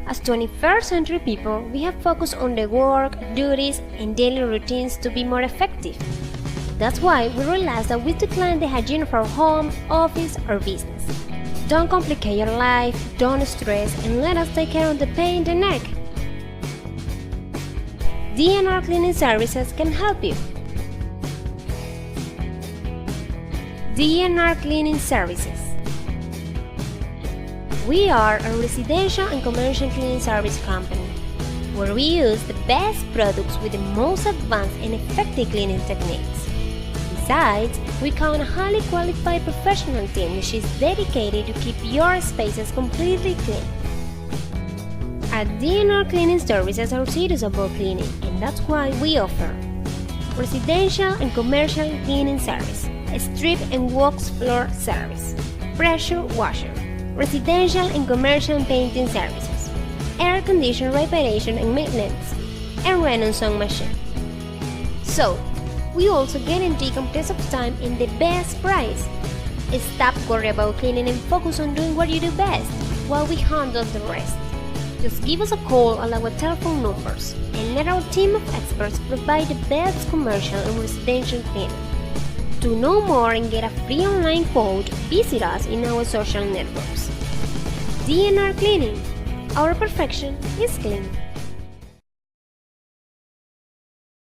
As 21st century people, we have focused on the work, duties, and daily routines to be more effective. That's why we realized that we decline the hygiene of our home, office, or business. Don't complicate your life, don't stress, and let us take care of the pain in the neck. DNR Cleaning Services can help you. DNR Cleaning Services. We are a residential and commercial cleaning service company, where we use the best products with the most advanced and effective cleaning techniques. Besides, we count on a highly qualified professional team which is dedicated to keep your spaces completely clean. At DNR Cleaning Services are serious about cleaning, and that's why we offer residential and commercial cleaning service, strip and wax floor service, pressure washer, residential and commercial painting services, air conditioner reparation and maintenance, and Renaissance machine. So, we also guarantee complete of time and the best price. Stop worrying about cleaning and focus on doing what you do best, while we handle the rest. Just give us a call at our telephone numbers and let our team of experts provide the best commercial and residential cleaning. To know more and get a free online quote, visit us in our social networks. DNR Cleaning. Our perfection is clean.